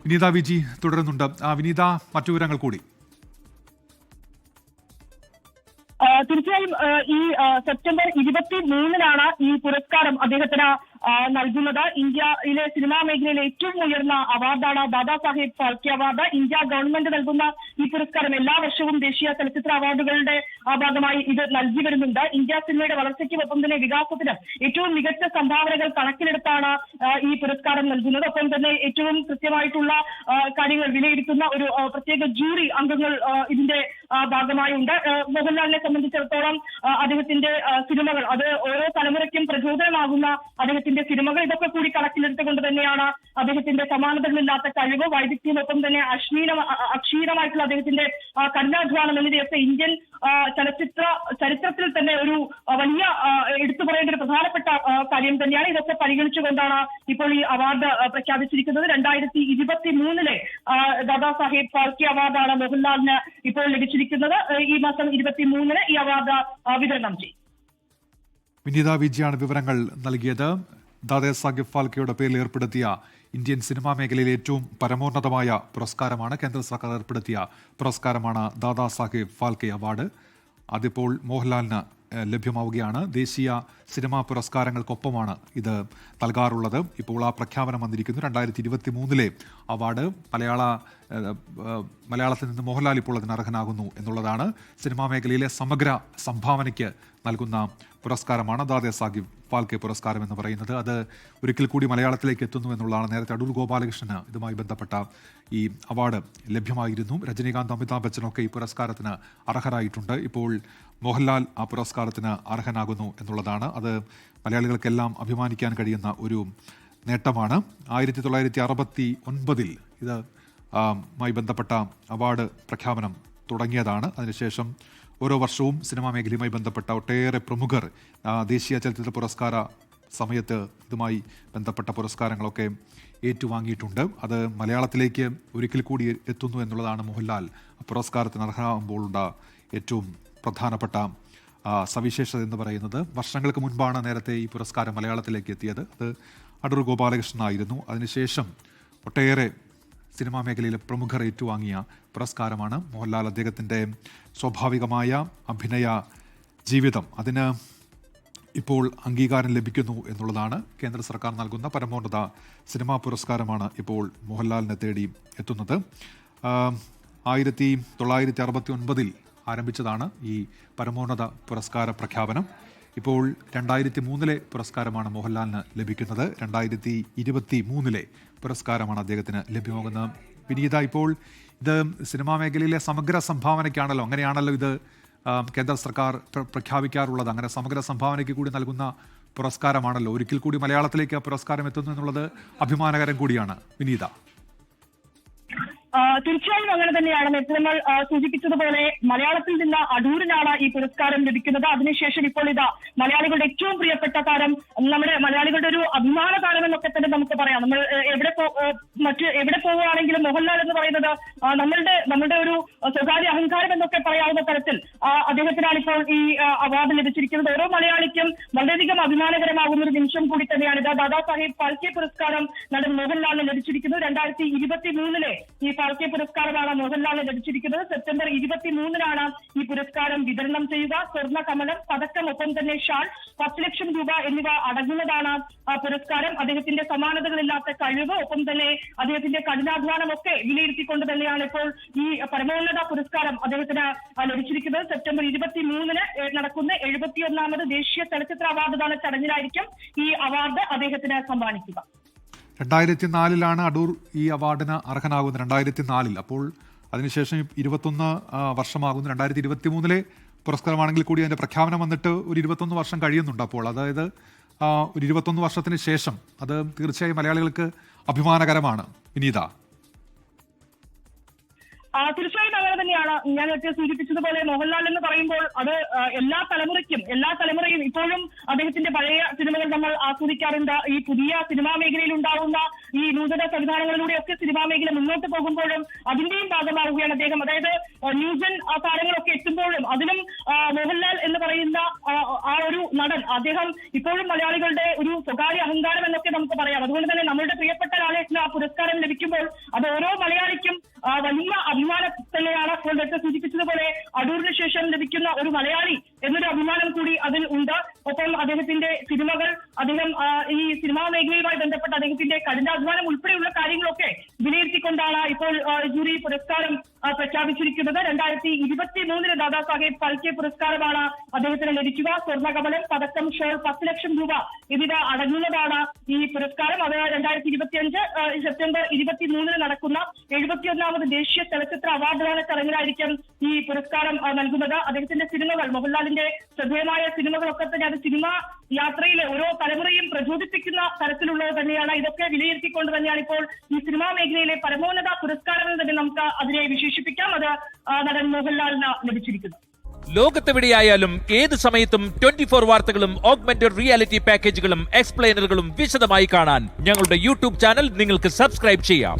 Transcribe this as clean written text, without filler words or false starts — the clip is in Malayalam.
വിനീത വിജി തുടരുന്നുണ്ട്. വിനീത, മറ്റു വിവരങ്ങൾ കൂടി. തീർച്ചയായും ഈ സെപ്റ്റംബർ 23-നാണ് ഈ പുരസ്കാരം അദ്ദേഹത്തിന് നൽകുന്നത്. ഇന്ത്യയിലെ സിനിമാ മേഖലയിലെ ഏറ്റവും ഉയർന്ന അവാർഡാണ് Dada Saheb Phalke award. India government നൽകുന്ന ഈ പുരസ്കാരം എല്ലാ വർഷവും ദേശീയ ചലച്ചിത്ര അവാർഡുകളുടെ ഭാഗമായി ഇത് നൽകി വരുന്നുണ്ട്. ഇന്ത്യ സിനിമയുടെ വളർച്ചയ്ക്കും ഒപ്പം തന്നെ വികാസത്തിനും ഏറ്റവും മികച്ച സംഭാവനകൾ കണക്കിലെടുത്താണ് ഈ പുരസ്കാരം നൽകുന്നത്. ഒപ്പം തന്നെ ഏറ്റവും കൃത്യമായിട്ടുള്ള കാര്യങ്ങൾ വിലയിരുത്തുന്ന ഒരു പ്രത്യേക ജൂറി അംഗങ്ങൾ ഇതിന്റെ ഭാഗമായുണ്ട്. മോഹൻലാലിനെ സംബന്ധിച്ചിടത്തോളം അദ്ദേഹത്തിന്റെ സിനിമകൾ, അത് ഓരോ തലമുറയ്ക്കും പ്രചോദനമാകുന്ന അദ്ദേഹത്തിന്റെ സിനിമകൾ, ഇതൊക്കെ കൂടി കണക്കിലെടുത്തുകൊണ്ട് തന്നെയാണ് അദ്ദേഹത്തിന്റെ സമാനതകളില്ലാത്ത കഴിവ്, വൈദഗ്ധ്യം, ഒപ്പം തന്നെ അക്ഷീണമായിട്ടുള്ള അദ്ദേഹത്തിന്റെ കഠിനാധ്വാനം എന്നിവയൊക്കെ ഇന്ത്യൻ ചരിത്രത്തിൽ തന്നെ ഒരു വലിയ എടുത്തു പറയേണ്ട ഒരു പ്രധാനപ്പെട്ട കാര്യം തന്നെയാണ്. ഇതൊക്കെ പരിഗണിച്ചുകൊണ്ടാണ് ഇപ്പോൾ ഈ അവാർഡ് പ്രഖ്യാപിച്ചിരിക്കുന്നത്. 2023 ദാദാ സാഹേബ് ഫാൽക്കെ അവാർഡാണ് മോഹൻലാലിന് ഇപ്പോൾ ലഭിച്ചിരിക്കുന്നത്. ഈ മാസം 23 ഈ അവാർഡ് വിതരണം ചെയ്യും. വിനീത വിജയാണ് വിവരങ്ങൾ നൽകിയത്. ദാദാ സാഹേബ് ഫാൽക്കെയുടെ പേരിൽ ഏർപ്പെടുത്തിയ ഇന്ത്യൻ സിനിമാ മേഖലയിലെ ഏറ്റവും പരമോന്നതമായ പുരസ്കാരമാണ്, കേന്ദ്ര സർക്കാർ ഏർപ്പെടുത്തിയ പുരസ്കാരമാണ് ദാദാ സാഹേബ് ഫാൽക്കെ അവാർഡ്. അതിപ്പോൾ മോഹൻലാലിന് ലഭ്യമാവുകയാണ്. ദേശീയ സിനിമാ പുരസ്കാരങ്ങൾക്കൊപ്പമാണ് ഇത് നൽകാറുള്ളത്. ഇപ്പോൾ ആ പ്രഖ്യാപനം വന്നിരിക്കുന്നു. 2023 അവാർഡ് മലയാളത്തിൽ നിന്ന് മോഹൻലാൽ ഇപ്പോൾ അതിന് അർഹനാകുന്നു എന്നുള്ളതാണ്. സിനിമാ മേഖലയിലെ സമഗ്ര സംഭാവനയ്ക്ക് നൽകുന്ന പുരസ്കാരമാണ് ദാദാ സാഹേബ് ഫാൽക്കെ പുരസ്കാരം എന്ന് പറയുന്നത്. അത് ഒരിക്കൽ കൂടി മലയാളത്തിലേക്ക് എത്തുന്നു എന്നുള്ളതാണ്. നേരത്തെ അടൂർ ഗോപാലകൃഷ്ണന് ഇതുമായി ബന്ധപ്പെട്ട ഈ അവാർഡ് ലഭ്യമായിരുന്നു. രജനീകാന്ത്, അമിതാഭ് ബച്ചനൊക്കെ ഈ പുരസ്കാരത്തിന് അർഹരായിട്ടുണ്ട്. ഇപ്പോൾ മോഹൻലാൽ ആ പുരസ്കാരത്തിന് അർഹനാകുന്നു എന്നുള്ളതാണ്. അത് മലയാളികൾക്കെല്ലാം അഭിമാനിക്കാൻ കഴിയുന്ന ഒരു നേട്ടമാണ്. 1969 ഇത് മായി ബന്ധപ്പെട്ട അവാർഡ് പ്രഖ്യാപനം തുടങ്ങിയതാണ്. അതിനുശേഷം ഓരോ വർഷവും സിനിമാ മേഖലയുമായി ബന്ധപ്പെട്ട ഒട്ടേറെ പ്രമുഖർ ദേശീയ ചലച്ചിത്ര പുരസ്കാര സമയത്ത് ഇതുമായി ബന്ധപ്പെട്ട പുരസ്കാരങ്ങളൊക്കെ ഏറ്റുവാങ്ങിയിട്ടുണ്ട്. അത് മലയാളത്തിലേക്ക് ഒരിക്കൽ കൂടി എത്തുന്നു എന്നുള്ളതാണ് മോഹൻലാൽ പുരസ്കാരത്തിന് അർഹമാകുമ്പോഴുള്ള ഏറ്റവും പ്രധാനപ്പെട്ട സവിശേഷത എന്ന് പറയുന്നത്. വർഷങ്ങൾക്ക് മുൻപാണ് നേരത്തെ ഈ പുരസ്കാരം മലയാളത്തിലേക്ക് എത്തിയത്. അത് അടൂർ ഗോപാലകൃഷ്ണനായിരുന്നു. അതിനുശേഷം ഒട്ടേറെ സിനിമാ മേഖലയിലെ പ്രമുഖർ ഏറ്റുവാങ്ങിയ പുരസ്കാരമാണ് മോഹൻലാൽ. അദ്ദേഹത്തിൻ്റെ സ്വാഭാവികമായ അഭിനയ ജീവിതം, അതിന് ഇപ്പോൾ അംഗീകാരം ലഭിക്കുന്നു എന്നുള്ളതാണ്. കേന്ദ്ര സർക്കാർ നൽകുന്ന പരമോന്നത സിനിമാ പുരസ്കാരമാണ് ഇപ്പോൾ മോഹൻലാലിനെ തേടി എത്തുന്നത്. 1969 ആരംഭിച്ചതാണ് ഈ പരമോന്നത പുരസ്കാര പ്രഖ്യാപനം. ഇപ്പോൾ 2003 പുരസ്കാരമാണ് മോഹൻലാലിന് ലഭിക്കുന്നത്. 2023 പുരസ്കാരമാണ് അദ്ദേഹത്തിന് ലഭ്യമാകുന്നത്. വിനീത, ഇപ്പോൾ ഇത് സിനിമാ മേഖലയിലെ സമഗ്ര സംഭാവനയ്ക്കാണല്ലോ, അങ്ങനെയാണല്ലോ ഇത് കേന്ദ്ര സർക്കാർ പ്രഖ്യാപിക്കാറുള്ളത്. അങ്ങനെ സമഗ്ര സംഭാവനയ്ക്ക് കൂടി നൽകുന്ന പുരസ്കാരമാണല്ലോ. ഒരിക്കൽ കൂടി മലയാളത്തിലേക്ക് ആ പുരസ്കാരം എത്തുന്നു എന്നുള്ളത് അഭിമാനകരം കൂടിയാണ്. വിനീത, തീർച്ചയായും അങ്ങനെ തന്നെയാണ്. നേരത്തെ നമ്മൾ സൂചിപ്പിച്ചതുപോലെ മലയാളത്തിൽ നിന്ന് അടൂരിനാണ് ഈ പുരസ്കാരം ലഭിക്കുന്നത്. അതിനുശേഷം ഇപ്പോൾ ഇതാ മലയാളികളുടെ ഏറ്റവും പ്രിയപ്പെട്ട താരം, നമ്മുടെ മലയാളികളുടെ ഒരു അഭിമാന താരം എന്നൊക്കെ തന്നെ നമുക്ക് പറയാം. നമ്മൾ എവിടെ പോവുകയാണെങ്കിലും മോഹൻലാൽ എന്ന് പറയുന്നത് നമ്മളുടെ ഒരു സ്വകാര്യ അഹങ്കാരം എന്നൊക്കെ പറയാവുന്ന തരത്തിൽ അദ്ദേഹത്തിനാണ് ഇപ്പോൾ ഈ അവാർഡ് ലഭിച്ചിരിക്കുന്നത്. ഓരോ മലയാളിക്കും വളരെയധികം അഭിമാനകരമാകുന്ന ഒരു നിമിഷം കൂടി തന്നെയാണ് ഇത്. ദാദാ സാഹേബ് ഫാൽക്കെ പുരസ്കാരം നടൻ മോഹൻലാലിന് ലഭിച്ചിരിക്കുന്നത്. 2023 ഈ ഫാൽക്കെ പുരസ്കാരമാണ് മോഹൻലാലിന് ലഭിച്ചിരിക്കുന്നത്. സെപ്റ്റംബർ 23 ഈ പുരസ്കാരം വിതരണം ചെയ്യുക. സ്വർണ്ണ കമലം, പതക്കം, ഒപ്പം തന്നെ ഷാൾ, 10 ലക്ഷം രൂപ എന്നിവ അടങ്ങുന്നതാണ് പുരസ്കാരം. അദ്ദേഹത്തിന്റെ സമാനതകളില്ലാത്ത കഴിവ്, ഒപ്പം തന്നെ അദ്ദേഹത്തിന്റെ കഠിനാധ്വാനം ഒക്കെ വിലയിരുത്തിക്കൊണ്ട് തന്നെയാണ് ഇപ്പോൾ ഈ പരമോന്നത പുരസ്കാരം അദ്ദേഹത്തിന് ലഭിച്ചിരിക്കുന്നത്. സെപ്റ്റംബർ 23 നടക്കുന്ന 71ാമത് ദേശീയ ചലച്ചിത്ര അവാർഡ്ദാന ചടങ്ങിലായിരിക്കും ഈ അവാർഡ് അദ്ദേഹത്തിന് സമ്മാനിക്കുക. 2004 അടൂർ ഈ അവാർഡിന് അർഹനാകുന്നത്. 2004. അപ്പോൾ അതിനുശേഷം 21 വർഷമാകുന്നു. 2023 പുരസ്കാരമാണെങ്കിൽ കൂടി അതിൻ്റെ പ്രഖ്യാപനം വന്നിട്ട് ഒരു 21 വർഷം കഴിയുന്നുണ്ട്. അപ്പോൾ അതായത് ഒരു 21 വർഷത്തിന് ശേഷം അത് തീർച്ചയായും മലയാളികൾക്ക് അഭിമാനകരമാണ്. വിനീത, തീർച്ചയായും അങ്ങനെ തന്നെയാണ്. ഞാൻ നേരത്തെ സൂചിപ്പിച്ചതുപോലെ മോഹൻലാൽ എന്ന് പറയുമ്പോൾ അത് എല്ലാ തലമുറയും ഇപ്പോഴും അദ്ദേഹത്തിന്റെ പഴയ സിനിമകൾ നമ്മൾ ആസ്വദിക്കാറുണ്ട്. ഈ പുതിയ സിനിമാ മേഖലയിൽ ഉണ്ടാവുന്ന ഈ നൂതന സംവിധാനങ്ങളിലൂടെയൊക്കെ സിനിമാ മേഖല മുന്നോട്ട് പോകുമ്പോഴും അതിന്റെയും ഭാഗമാവുകയാണ് അദ്ദേഹം. അതായത് ന്യൂജൻ താരങ്ങളൊക്കെ എത്തുമ്പോഴും അതിലും മോഹൻലാൽ എന്ന് പറയുന്ന ആ ഒരു നടൻ അദ്ദേഹം ഇപ്പോഴും മലയാളികളുടെ ഒരു സ്വകാര്യ അഹങ്കാരം എന്നൊക്കെ നമുക്ക് പറയാം. അതുകൊണ്ട് തന്നെ നമ്മളുടെ പ്രിയപ്പെട്ട ലാലേട്ടന് ആ പുരസ്കാരം ലഭിക്കുമ്പോൾ അത് ഓരോ മലയാളിക്കും വലിയ അഭിമാനം തന്നെയാണ്. അപ്പോൾ നേരത്തെ സൂചിപ്പിച്ചതുപോലെ അടൂരിന് ശേഷം ലഭിക്കുന്ന ഒരു മലയാളി എന്നൊരു അഭിമാനം കൂടി അതിൽ ഉണ്ട്. ഒപ്പം അദ്ദേഹത്തിന്റെ സിനിമകൾ, അദ്ദേഹം ഈ സിനിമാ മേഖലയുമായി ബന്ധപ്പെട്ട അദ്ദേഹത്തിന്റെ കഠിനാധ്വാനം ഉൾപ്പെടെയുള്ള കാര്യങ്ങളൊക്കെ വിലയിരുത്തിക്കൊണ്ടാണ് ഇപ്പോൾ ജൂറി പുരസ്കാരം പ്രഖ്യാപിച്ചിരിക്കുന്നത്. 2023 ദാദാ സാഹേബ് ഫാൽക്കെ പുരസ്കാരമാണ് അദ്ദേഹത്തിന് ലഭിക്കുക. സ്വർണ്ണകമലം, പതക്കം, ഷോൾ, 10 ലക്ഷം രൂപ എന്നിവ അടങ്ങുന്നതാണ് ഈ പുരസ്കാരം. അത് 2025 സെപ്റ്റംബർ 23 നടക്കുന്ന 71ാമത് ദേശീയ ചലച്ചിത്ര അവാർഡ്ദാന ചടങ്ങിലായിരിക്കും ഈ പുരസ്കാരം നൽകുന്നത്. അദ്ദേഹത്തിന്റെ സിനിമകൾ, മോഹൻലാലിന്റെ ശ്രദ്ധേയമായ സിനിമകളൊക്കെ തന്നെ അത് സിനിമാ യാത്രയിലെ ഓരോ തലമുറയും പ്രചോദിപ്പിക്കുന്ന തരത്തിലുള്ളത് തന്നെയാണ്. ഇതൊക്കെ വിലയിരുത്തിക്കൊണ്ട് തന്നെയാണ് ഇപ്പോൾ ഈ സിനിമാ മേഖലയിലെ പരമോന്നത പുരസ്കാരങ്ങൾ തന്നെ നമുക്ക് അതിനെ വിശേഷിപ്പിക്കാം. അത് നടൻ മോഹൻലാലിന് ലഭിച്ചിരിക്കുന്നു. ലോകത്തെവിടെയായാലും ഏത് സമയത്തും 24 വാർത്തകളും ഓഗ്മെന്റഡ് റിയാലിറ്റി പാക്കേജുകളും എക്സ്പ്ലെയിനറുകളും വിശദമായി കാണാൻ ഞങ്ങളുടെ യൂട്യൂബ് ചാനൽ നിങ്ങൾക്ക് സബ്സ്ക്രൈബ് ചെയ്യാം.